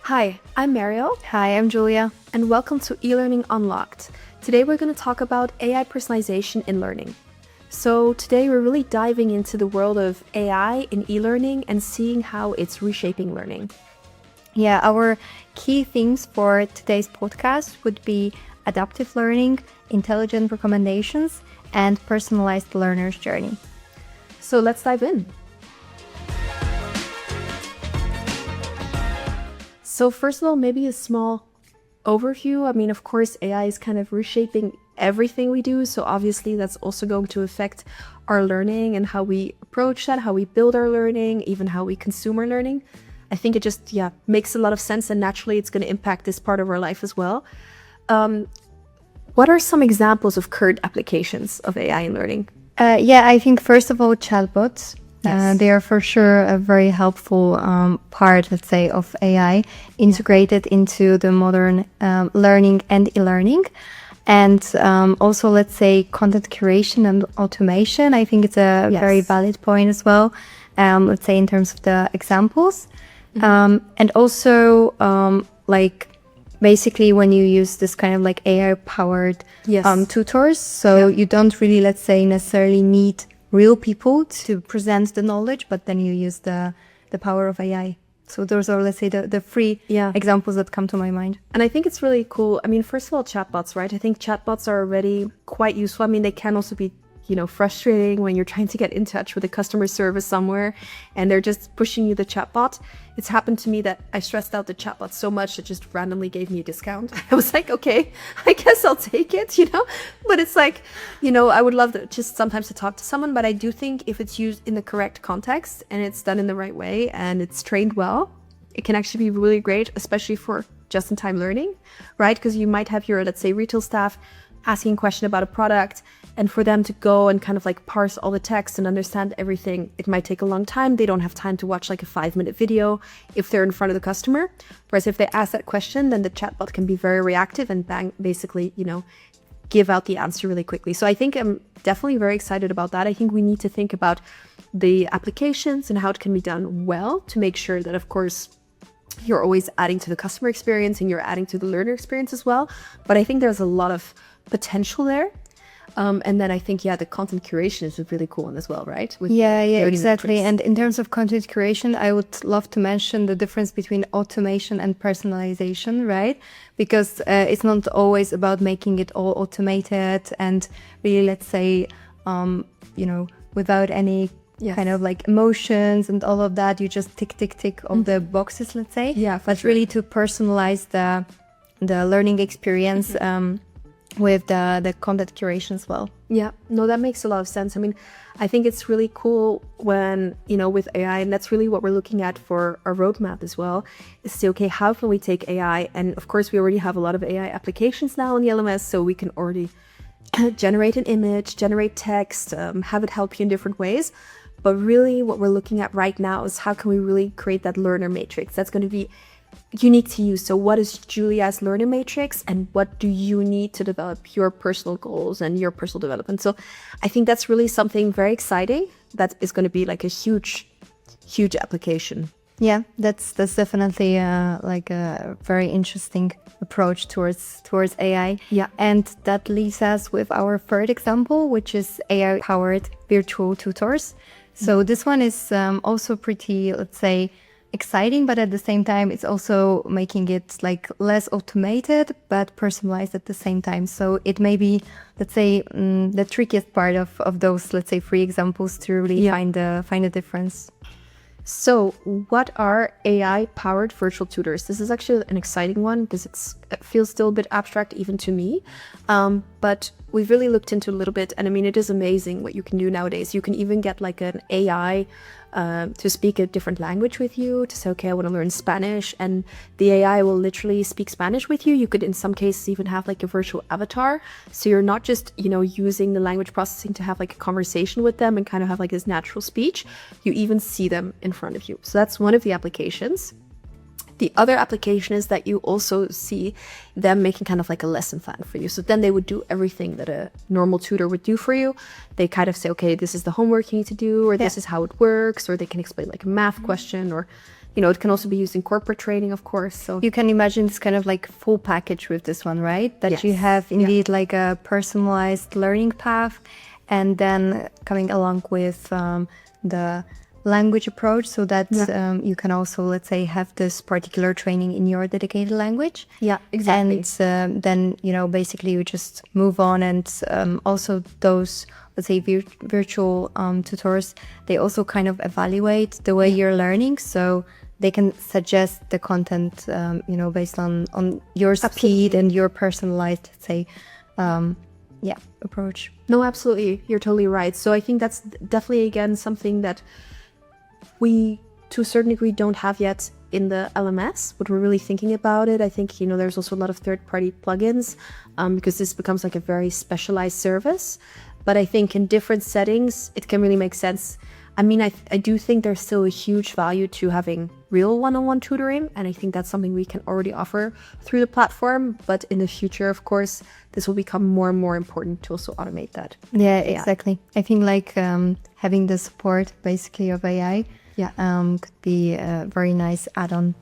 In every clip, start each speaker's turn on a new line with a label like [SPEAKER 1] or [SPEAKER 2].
[SPEAKER 1] Hi, I'm Mariel,
[SPEAKER 2] Hi, I'm Julia.
[SPEAKER 1] and welcome to eLearning Unlocked. Today we're going to talk about AI personalization in learning. So today we're really diving into the world of AI in e-learning and seeing how it's reshaping learning.
[SPEAKER 2] Yeah, our key themes for today's podcast would be adaptive learning, intelligent recommendations, and personalized learner's journey.
[SPEAKER 1] So let's dive in. So first of all, maybe a small overview. I mean, of course, AI is kind of reshaping everything we do. So obviously that's also going to affect our learning and how we approach that, how we build our learning, even how we consume our learning. I think it just, makes a lot of sense, and naturally it's going to impact this part of our life as well. What are some examples of current applications of AI in learning?
[SPEAKER 2] I think first of all, chatbots.
[SPEAKER 1] Yes.
[SPEAKER 2] They are for sure a very helpful part, let's say, of AI integrated into the modern learning and e-learning. And also, let's say, content curation and automation. I think it's a very valid point as well, let's say, in terms of the examples. And also, basically when you use this kind of like AI-powered tutors, so you don't really, let's say, necessarily need real people to present the knowledge, but then you use the power of AI. So those are, let's say, the three examples that come to my mind.
[SPEAKER 1] And I think it's really cool. I mean, first of all, chatbots, right? I think chatbots are already quite useful. I mean, they can also be, frustrating when you're trying to get in touch with a customer service somewhere and they're just pushing you the chatbot. It's happened to me that I stressed out the chatbot so much it just randomly gave me a discount. I was like, okay, I guess I'll take it, But it's like, I would love just sometimes to talk to someone, but I do think if it's used in the correct context and it's done in the right way and it's trained well, it can actually be really great, especially for just-in-time learning, right? Because you might have your, let's say, retail staff asking a question about a product, and for them to go and kind of like parse all the text and understand everything, it might take a long time. They don't have time to watch like a 5-minute video if they're in front of the customer. Whereas if they ask that question, then the chatbot can be very reactive and basically, give out the answer really quickly. So I think I'm definitely very excited about that. I think we need to think about the applications and how it can be done well to make sure that, of course, you're always adding to the customer experience and you're adding to the learner experience as well. But I think there's a lot of potential there. And then I think, the content curation is a really cool one as well, right?
[SPEAKER 2] Exactly. And in terms of content curation, I would love to mention the difference between automation and personalization, right? Because it's not always about making it all automated and really, let's say, without any kind of like emotions and all of that. You just tick of the boxes, let's say.
[SPEAKER 1] Yeah,
[SPEAKER 2] but really to personalize the learning experience with the content curation as well.
[SPEAKER 1] Yeah, no, that makes a lot of sense. I mean, I think it's really cool when, with AI, and that's really what we're looking at for our roadmap as well, is to say, okay, how can we take AI? And of course, we already have a lot of AI applications now in the LMS, so we can already generate an image, generate text, have it help you in different ways. But really what we're looking at right now is how can we really create that learner matrix that's going to be unique to you. So what is Julia's learner matrix and what do you need to develop your personal goals and your personal development? So I think that's really something very exciting that is going to be like a huge application.
[SPEAKER 2] Yeah, that's definitely like a very interesting approach towards AI.
[SPEAKER 1] Yeah.
[SPEAKER 2] And that leaves us with our third example, which is AI-powered virtual tutors. So this one is also pretty, let's say, exciting, but at the same time, it's also making it like less automated, but personalized at the same time. So it may be, let's say, the trickiest part of those, let's say, 3 examples to really find a difference.
[SPEAKER 1] So what are AI-powered virtual tutors? This is actually an exciting one because it feels still a bit abstract even to me. But we've really looked into a little bit. And I mean, it is amazing what you can do nowadays. You can even get like an AI to speak a different language with you, to say, okay, I want to learn Spanish. And the AI will literally speak Spanish with you. You could, in some cases, even have like a virtual avatar. So you're not just, using the language processing to have like a conversation with them and kind of have like this natural speech. You even see them in front of you. So that's one of the applications. The other application is that you also see them making kind of like a lesson plan for you. So then they would do everything that a normal tutor would do for you. They kind of say, okay, this is the homework you need to do, or this is how it works, or they can explain like a math question, or it can also be used in corporate training, of course. So
[SPEAKER 2] you can imagine it's kind of like full package with this one, right? That you
[SPEAKER 1] Yes.
[SPEAKER 2] have indeed like a personalized learning path, and then coming along with the language approach, so that you can also, let's say, have this particular training in your dedicated language.
[SPEAKER 1] Yeah, exactly.
[SPEAKER 2] And then, basically you just move on. And also those, let's say, virtual tutors, they also kind of evaluate the way you're learning. So they can suggest the content, based on your speed and your personalized, let's say, approach.
[SPEAKER 1] No, absolutely. You're totally right. So I think that's definitely, again, something that we, to a certain degree, don't have yet in the LMS, but we're really thinking about it. I think, there's also a lot of third-party plugins because this becomes like a very specialized service. But I think in different settings, it can really make sense. I mean, I do think there's still a huge value to having real one-on-one tutoring, and I think that's something we can already offer through the platform. But in the future, of course, this will become more and more important to also automate that.
[SPEAKER 2] Yeah, exactly. I think like having the support basically of AI could be a very nice add-on.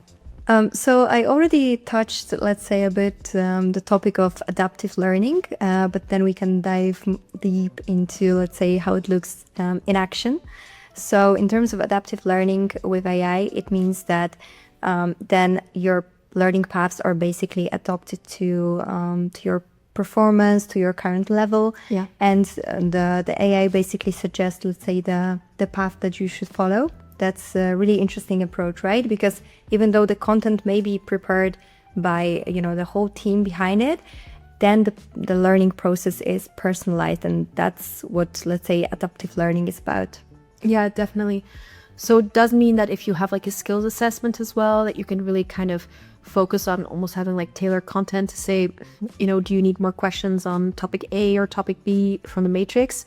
[SPEAKER 2] So I already touched, let's say, a bit the topic of adaptive learning, but then we can dive deep into, let's say, how it looks in action. So in terms of adaptive learning with AI, it means that then your learning paths are basically adapted to your performance, to your current level.
[SPEAKER 1] Yeah.
[SPEAKER 2] And the AI basically suggests, let's say, the path that you should follow. That's a really interesting approach, right? Because even though the content may be prepared by, the whole team behind it, then the learning process is personalized. And that's what, let's say, adaptive learning is about.
[SPEAKER 1] Yeah, definitely. So it does mean that if you have like a skills assessment as well, that you can really kind of focus on almost having like tailored content to say, do you need more questions on topic A or topic B from the matrix?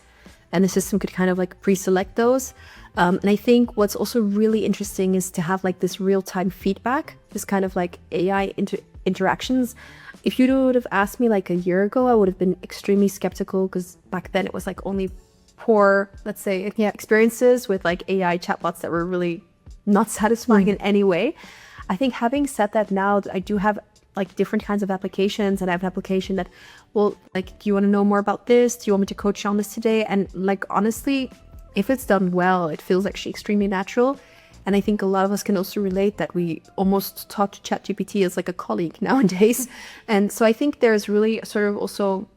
[SPEAKER 1] And the system could kind of like pre-select those. And I think what's also really interesting is to have like this real-time feedback, this kind of like AI interactions. If you would have asked me like a year ago, I would have been extremely skeptical because back then it was like only poor, let's say, experiences with like AI chatbots that were really not satisfying in any way. I think having said that, now I do have like different kinds of applications, and I have an application that, well, like, do you want to know more about this? Do you want me to coach you on this today? And like, honestly, if it's done well, it feels actually extremely natural. And I think a lot of us can also relate that we almost talk to ChatGPT as like a colleague nowadays. And so I think there's really sort of also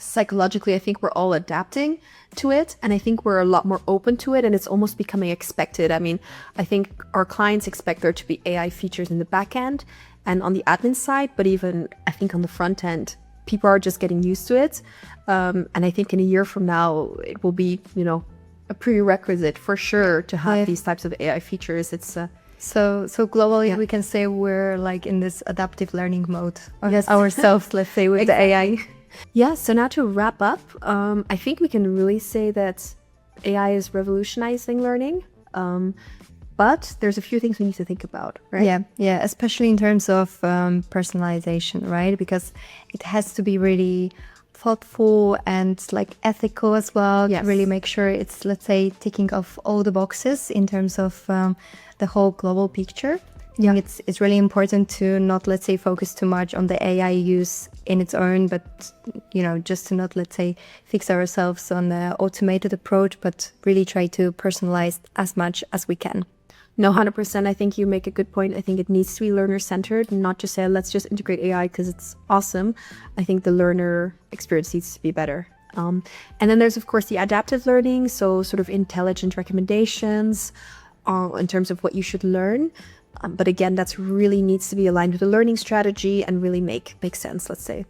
[SPEAKER 1] psychologically, I think we're all adapting to it, and I think we're a lot more open to it, and it's almost becoming expected. I mean, I think our clients expect there to be AI features in the back end and on the admin side, but even I think on the front end, people are just getting used to it. And I think in a year from now, it will be, a prerequisite for sure to have these types of AI features. It's
[SPEAKER 2] So globally, we can say we're like in this adaptive learning mode ourselves, let's say, with the AI.
[SPEAKER 1] Yeah, so now to wrap up, I think we can really say that AI is revolutionizing learning, but there's a few things we need to think about, right?
[SPEAKER 2] Yeah, especially in terms of personalization, right? Because it has to be really thoughtful and like ethical as well, to really make sure it's, let's say, ticking off all the boxes in terms of the whole global picture. I think it's really important to not, let's say, focus too much on the AI use in its own, but, just to not, let's say, fix ourselves on the automated approach, but really try to personalize as much as we can.
[SPEAKER 1] No, 100%. I think you make a good point. I think it needs to be learner-centered, not just say, let's just integrate AI because it's awesome. I think the learner experience needs to be better. And then there's, of course, the adaptive learning, so sort of intelligent recommendations in terms of what you should learn. But again, that's really needs to be aligned with the learning strategy and really make sense, let's say.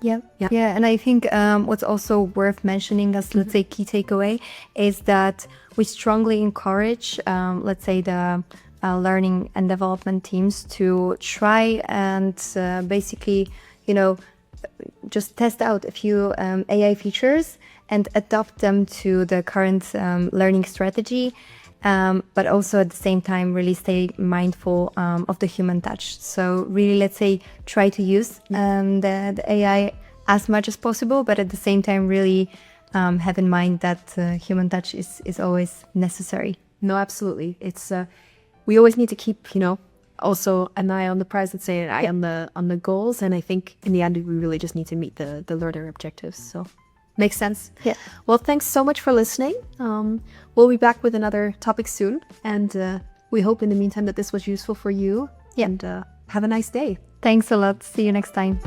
[SPEAKER 2] Yeah. And I think what's also worth mentioning as, let's say, key takeaway is that we strongly encourage, let's say, the learning and development teams to try and basically, just test out a few AI features and adopt them to the current learning strategy. But also at the same time really stay mindful of the human touch. So really, let's say, try to use the AI as much as possible, but at the same time really have in mind that human touch is always necessary.
[SPEAKER 1] No, absolutely. It's we always need to keep, also an eye on the prize, let's say an eye on the goals. And I think in the end, we really just need to meet the learner objectives. So makes sense.
[SPEAKER 2] Yeah.
[SPEAKER 1] Well, thanks so much for listening. We'll be back with another topic soon. And we hope in the meantime that this was useful for you.
[SPEAKER 2] Yeah.
[SPEAKER 1] And have a nice day.
[SPEAKER 2] Thanks a lot. See you next time.